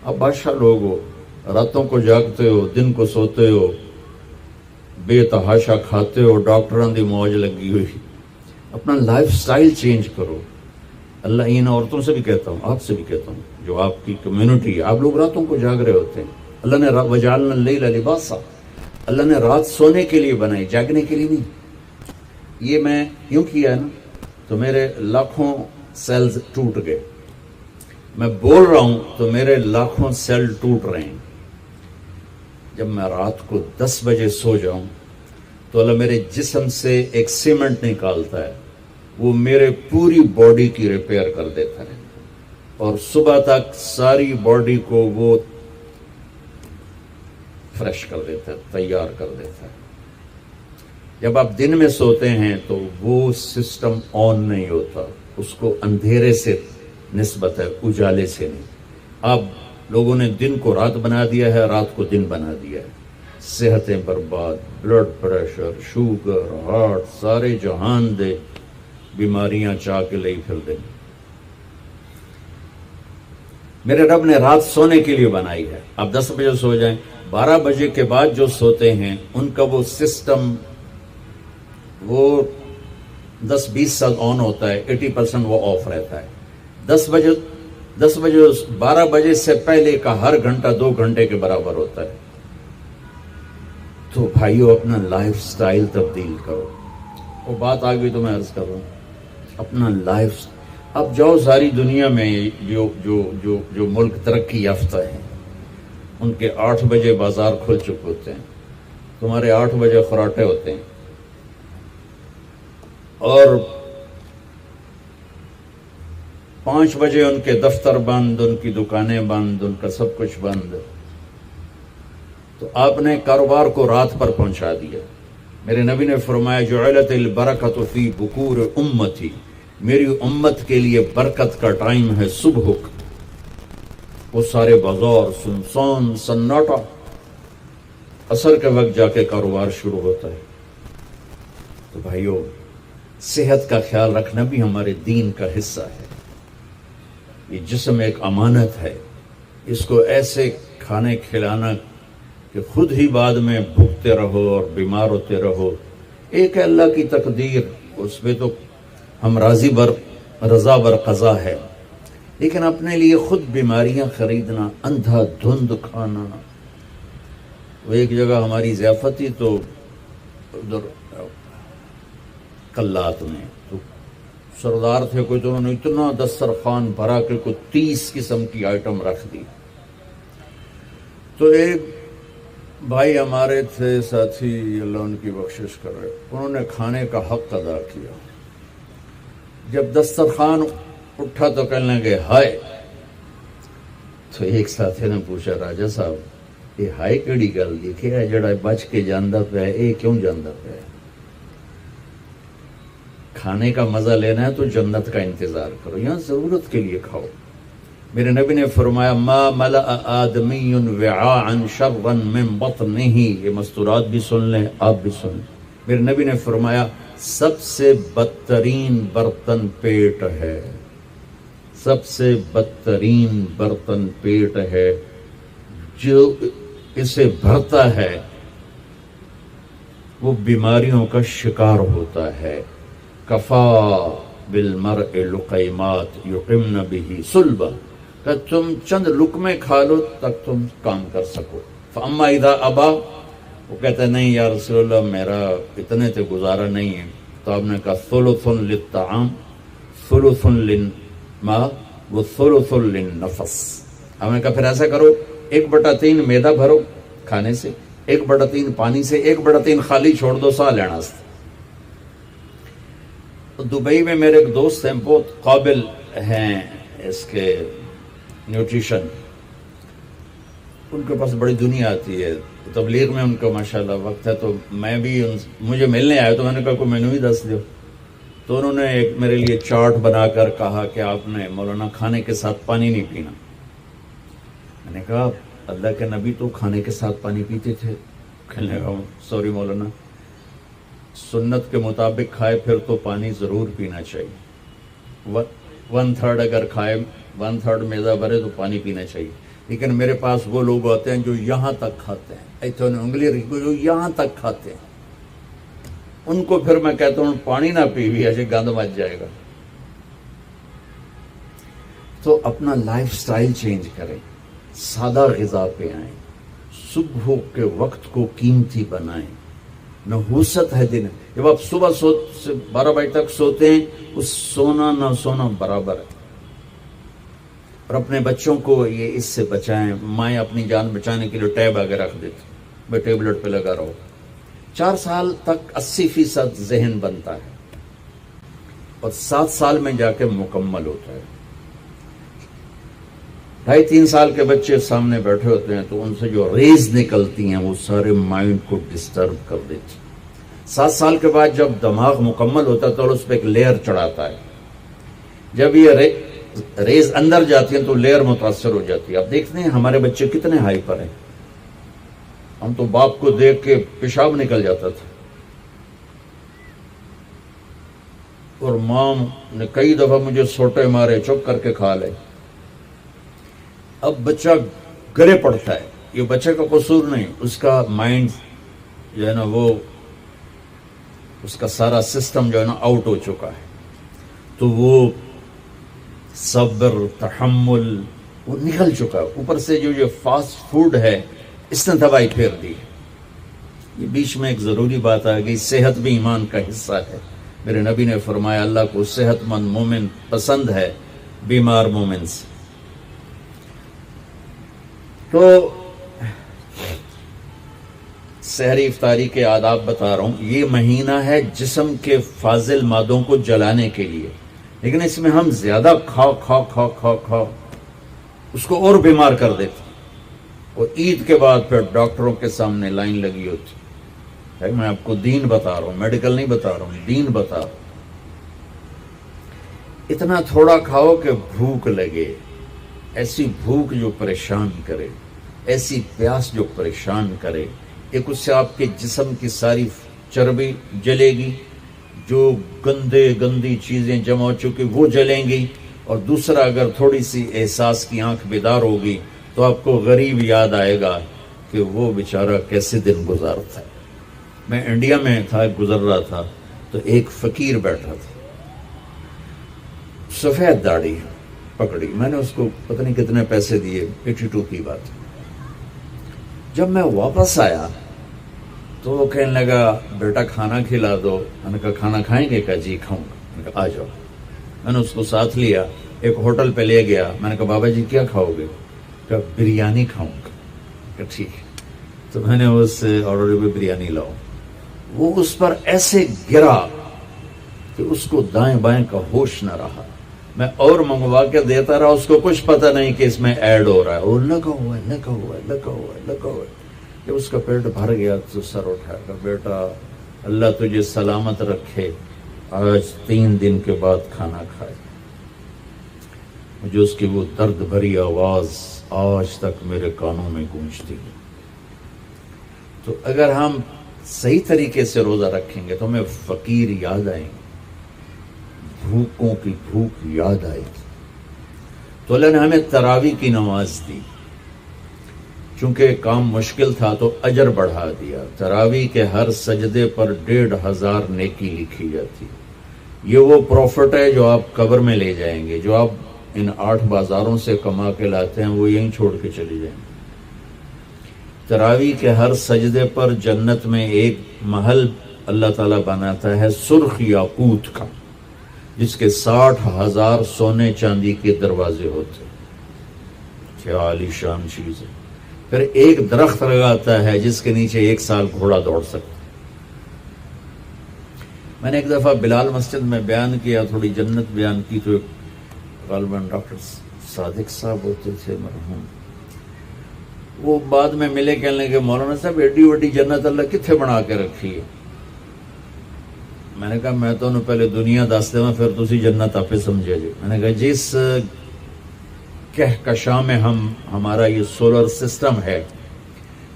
آپ بادشاہ لوگ ہو، راتوں کو جاگتے ہو، دن کو سوتے ہو، بے تحاشا کھاتے ہو، ڈاکٹران دی موج لگی ہوئی. اپنا لائف سٹائل چینج کرو. اللہ ان عورتوں سے بھی کہتا ہوں، آپ سے بھی کہتا ہوں، جو آپ کی کمیونٹی ہے، آپ لوگ راتوں کو جاگ رہے ہوتے ہیں. اللہ نے وجعلنا اللیل لباسا، اللہ نے رات سونے کے لیے بنائی، جاگنے کے لیے نہیں. یہ میں یوں کیا ہے نا تو میرے لاکھوں سیلز ٹوٹ گئے. میں بول رہا ہوں تو میرے لاکھوں سیل ٹوٹ رہے ہیں. جب میں رات کو 10 بجے سو جاؤں تو اللہ میرے جسم سے ایک سیمنٹ نکالتا ہے، وہ میرے پوری باڈی کی ریپیئر کر دیتا ہے، اور صبح تک ساری باڈی کو وہ فریش کر دیتا ہے، تیار کر دیتا ہے. جب آپ دن میں سوتے ہیں تو وہ سسٹم آن نہیں ہوتا، اس کو اندھیرے سے نسبت ہے، اجالے سے نہیں. آپ لوگوں نے دن کو رات بنا دیا ہے، رات کو دن بنا دیا ہے. صحتیں برباد، بلڈ پریشر، شوگر، ہارٹ، سارے جہان دے بیماریاں چاہ کے لئی پھر دیں. میرے رب نے رات سونے کے لیے بنائی ہے. آپ 10 بجے سو جائیں، 12 بجے کے بعد جو سوتے ہیں ان کا وہ سسٹم وہ 10-20 سال آن ہوتا ہے، 80% وہ آف رہتا ہے. 10 بجے 12 بجے سے پہلے کا ہر گھنٹہ 2 گھنٹے کے برابر ہوتا ہے. تو بھائیو اپنا لائف سٹائل تبدیل کرو. وہ بات آ گئی تو میں عرض کر رہا ہوں، اپنا لائف. اب جاؤ ساری دنیا میں جو ملک ترقی یافتہ ہیں ان کے 8 بجے بازار کھل چکے ہوتے ہیں، تمہارے 8 بجے خراٹے ہوتے ہیں، اور 5 بجے ان کے دفتر بند، ان کی دکانیں بند، ان کا سب کچھ بند. تو آپ نے کاروبار کو رات پر پہنچا دیا. میرے نبی نے فرمایا جعلت البرکۃ فی بکور امتی، میری امت کے لیے برکت کا ٹائم ہے صبح کا. وہ سارے بازار سنسان سناٹا، عصر کے وقت جا کے کاروبار شروع ہوتا ہے. تو بھائیو صحت کا خیال رکھنا بھی ہمارے دین کا حصہ ہے. یہ جسم ایک امانت ہے، اس کو ایسے کھانے کھلانا کہ خود ہی بعد میں بھوکتے رہو اور بیمار ہوتے رہو. ایک ہے اللہ کی تقدیر، اس پہ تو ہم رضا بر قضا ہے، لیکن اپنے لیے خود بیماریاں خریدنا، اندھا دھند کھانا. وہ ایک جگہ ہماری ضیافت تھی تو ادھر کلات میں تو سردار تھے کوئی، تو انہوں نے اتنا دسترخوان بھرا کہ کوئی 30 قسم کی آئٹم رکھ دی. تو ایک بھائی ہمارے تھے ساتھی، اللہ ان کی بخشش کرے، انہوں نے کھانے کا حق ادا کیا. جب دسترخوان اٹھا تو کہنے لگے ہائے. تو ایک ساتھی نے پوچھا راجا صاحب یہ ہائے کیڑی گل دیکھے ہے جڑا بچ کے جاندہ پہ ہے، کیوں جاندہ پہ ہے؟ کھانے کا مزہ لینا ہے تو جنت کا انتظار کرو، یہاں ضرورت کے لیے کھاؤ. میرے نبی نے فرمایا ما ملأ آدمی وعاء شرا من بطنہ. یہ مستورات بھی سن لیں، آپ بھی سن لیں. میرے نبی نے فرمایا سب سے بدترین برتن پیٹ ہے، سب سے بدترین برتن پیٹ ہے. جو اسے بھرتا ہے وہ بیماریوں کا شکار ہوتا ہے. کفا بالمرء لقیمات یقمن بہ صلبہ، کہ تم چند لقمے کھا لو تک تم کام کر سکو. فاما اذا ابا، وہ کہتا ہے نہیں یا رسول اللہ میرا اتنے سے گزارا نہیں ہے. تو آپ نے کہا ثلث للطعام ثلث للماء وثلث للنفس. ہم نے کہا پھر ایسا کرو 1/3 میدا بھرو کھانے سے، 1/3 پانی سے، 1/3 خالی چھوڑ دو سا لینا سے. دبئی میں میرے ایک دوست ہیں، بہت قابل ہیں اس کے نیوٹریشن، ان کے پاس بڑی دنیا آتی ہے تبلیغ میں، ان کا ماشاءاللہ وقت ہے. تو میں بھی مجھے ملنے آئے تو میں نے کہا کوئی مینو ہی دس دو. تو انہوں نے ایک میرے لیے چارٹ بنا کر کہا کہ آپ نے مولانا کھانے کے ساتھ پانی نہیں پینا. میں نے کہا اللہ کے نبی تو کھانے کے ساتھ پانی پیتے تھے. کہنے لگا سوری مولانا، سنت کے مطابق کھائے پھر تو پانی ضرور پینا چاہیے. 1/3 اگر کھائے 1/3 میدا بھرے تو پانی پینا چاہیے. لیکن میرے پاس وہ لوگ ہوتے ہیں جو یہاں تک کھاتے ہیں, ایتھے انگلی رکھو جو یہاں تک کھاتے ہیں, ان کو پھر میں کہتا ہوں پانی نہ پی بھی ایسے گند مچ جائے گا. تو اپنا لائف سٹائل چینج کریں, سادہ غذا پہ آئیں, صبح کے وقت کو قیمتی بنائیں. نحوست ہے دن, جب آپ صبح 12 بجے تک سوتے ہیں, اس سونا نہ سونا برابر ہے. اور اپنے بچوں کو یہ اس سے بچائیں. مائیں اپنی جان بچانے کے لیے ٹیب آگے رکھ دیتی, میں ٹیبلٹ پہ لگا رہا ہوں. 4 سال تک 80% ذہن بنتا ہے اور 7 سال میں جا کے مکمل ہوتا ہے. 2.5-3 سال کے بچے سامنے بیٹھے ہوتے ہیں تو ان سے جو ریز نکلتی ہیں وہ سارے مائنڈ کو ڈسٹرب کر دیتی. 7 سال کے بعد جب دماغ مکمل ہوتا ہے تو اس پہ ایک لیئر چڑھاتا ہے. جب یہ ریز اندر جاتی ہیں تو لیئر متاثر ہو جاتی ہے. آپ دیکھتے ہیں ہمارے بچے کتنے ہائپر ہیں. ہم تو باپ کو دیکھ کے پیشاب نکل جاتا تھا, اور ماں نے کئی دفعہ مجھے سوٹے مارے, چپ کر کے کھا لے. اب بچہ گرے پڑتا ہے. یہ بچے کا قصور نہیں, اس کا مائنڈ جو ہے نا وہ اس کا سارا سسٹم جو ہے نا آؤٹ ہو چکا ہے. تو وہ صبر, تحمل وہ نکل چکا ہے. اوپر سے جو فاسٹ فوڈ ہے اس نے دوائی پھیر دی. یہ بیچ میں ایک ضروری بات آ گئی, صحت بھی ایمان کا حصہ ہے. میرے نبی نے فرمایا اللہ کو صحت مند مومن پسند ہے بیمار مومن سے. تو سحری افطاری کے آداب بتا رہا ہوں. یہ مہینہ ہے جسم کے فاضل مادوں کو جلانے کے لیے, لیکن اس میں ہم زیادہ کھا اس کو اور بیمار کر دیتے. اور عید کے بعد پھر ڈاکٹروں کے سامنے لائن لگی ہوتی. میں آپ کو دین بتا رہا ہوں, میڈیکل نہیں بتا رہا ہوں, دین بتا رہا ہوں. اتنا تھوڑا کھاؤ کہ بھوک لگے, ایسی بھوک جو پریشان کرے, ایسی پیاس جو پریشان کرے. ایک اس سے آپ کے جسم کی ساری چربی جلے گی, جو گندی چیزیں جمع ہو چکی وہ جلیں گی. اور دوسرا اگر تھوڑی سی احساس کی آنکھ بیدار ہوگی تو آپ کو غریب یاد آئے گا کہ وہ بیچارہ کیسے دن گزارتا ہے. میں انڈیا میں تھا, گزر رہا تھا تو ایک فقیر بیٹھا تھا, سفید داڑھی پکڑی. میں نے اس کو پتہ نہیں کتنے پیسے دیے, 82 کی بات. جب میں واپس آیا تو وہ کہنے لگا بیٹا کھانا کھلا دو. میں نے کہا کھانا کھائیں گے؟ کہا جی کھاؤں گا. میں نے کہا آ جاؤ. میں نے اس کو ساتھ لیا, ایک ہوٹل پہ لے گیا. میں نے کہا بابا جی کیا کھاؤ گے؟ کہا بریانی کھاؤں گا. کہا ٹھیک ہے. تو میں نے اس سے آرڈر پہ بریانی لاؤ. وہ اس پر ایسے گرا کہ اس کو دائیں بائیں کا ہوش نہ رہا. میں اور منگوا کے دیتا رہا, اس کو کچھ پتہ نہیں کہ اس میں ایڈ ہو رہا ہے. اور لگا ہوا ہے. جب اس کا پیٹ بھر گیا تو سر اٹھایا, کہ بیٹا اللہ تجھے سلامت رکھے, آج 3 دن کے بعد کھانا کھائے. مجھے اس کی وہ درد بھری آواز آج تک میرے کانوں میں گونجتی ہے. تو اگر ہم صحیح طریقے سے روزہ رکھیں گے تو ہمیں فقیر یاد آئیں گے, بھوکوں کی بھوک یاد آئے گی. تو اللہ نے ہمیں تراویح کی نماز دی. چونکہ کام مشکل تھا تو اجر بڑھا دیا. تراویح کے ہر سجدے پر 1500 نیکی لکھی جاتی. یہ وہ پروفٹ ہے جو آپ قبر میں لے جائیں گے. جو آپ ان 8 بازاروں سے کما کے لاتے ہیں وہ یہیں چھوڑ کے چلے جائیں گے. تراویح کے ہر سجدے پر جنت میں ایک محل اللہ تعالیٰ بناتا ہے سرخ یاقوت کا, جس کے 60,000 سونے چاندی کے دروازے ہوتے. کیا عالی شان چیز ہے. پھر ایک درخت لگاتا ہے جس کے نیچے 1 سال گھوڑا دوڑ سکتا. میں نے ایک دفعہ بلال مسجد میں بیان کیا, تھوڑی جنت بیان کی, تو غالباً ڈاکٹر صادق صاحب ہوتے تھے مرحوم, وہ بعد میں ملے, کہنے لگے مولانا صاحب ایڈی وڈی جنت اللہ کتنے بنا کے رکھی ہے. میں نے کہا میں تو انہوں پہلے دنیا دس دے پھر تسی جنت آپ سمجھے جی. میں نے کہا جس کہکشاں میں ہمارا یہ سولر سسٹم ہے,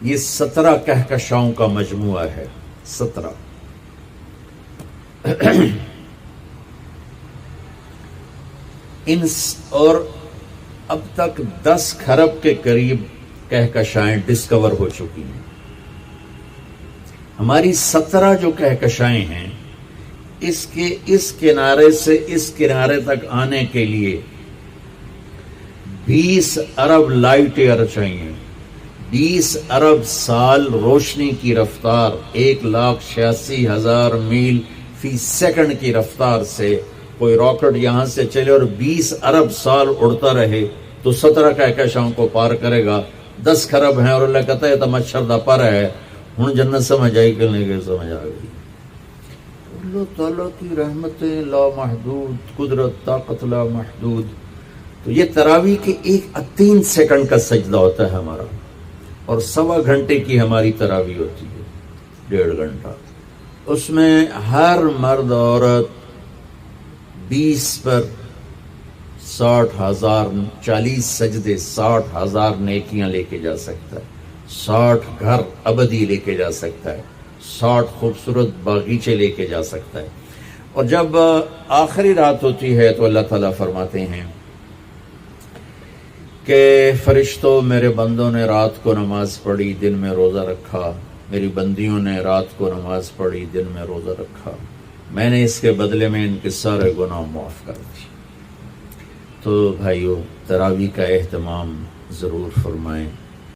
یہ 17 کہکشاؤں کا مجموعہ ہے. 17. اور اب تک 10 کھرب کے قریب کہکشائیں ڈسکور ہو چکی ہیں. ہماری 17 جو کہکشائیں ہیں اس کے اس کنارے سے اس کنارے تک آنے کے لیے 20 ارب لائٹ ایئر چاہیے. 20 ارب سال روشنی کی رفتار 1,86,000 میل فی سیکنڈ کی رفتار سے کوئی راکٹ یہاں سے چلے اور 20 ارب سال اڑتا رہے تو 17 کہکشاؤں کو پار کرے گا. 10 کھرب ہیں اور اللہ کہتا ہے تو مچھر دا پر ہے. ہوں جنت سمجھ آئی کہ نہیں کہ سمجھ آ گئی. اللہ تعالیٰ کی رحمتیں لا محدود، قدرت طاقت لا محدود. تو یہ تراویح کے 3 سیکنڈ کا سجدہ ہوتا ہے ہمارا، اور 1.25 گھنٹے کی ہماری تراویح ہوتی ہے، 1.5 گھنٹہ. اس میں ہر مرد عورت 20 پر 60,000 40 سجدے 60,000 نیکیاں لے کے جا سکتا ہے، 60 گھر ابدی لے کے جا سکتا ہے، 60 خوبصورت باغیچے لے کے جا سکتا ہے. اور جب آخری رات ہوتی ہے تو اللہ تعالیٰ فرماتے ہیں کہ فرشتوں میرے بندوں نے رات کو نماز پڑھی، دن میں روزہ رکھا. میری بندیوں نے رات کو نماز پڑھی، دن میں روزہ رکھا. میں نے اس کے بدلے میں ان کے سارے گناہ معاف کر دی. تو بھائیو، تراویح کا اہتمام ضرور فرمائیں.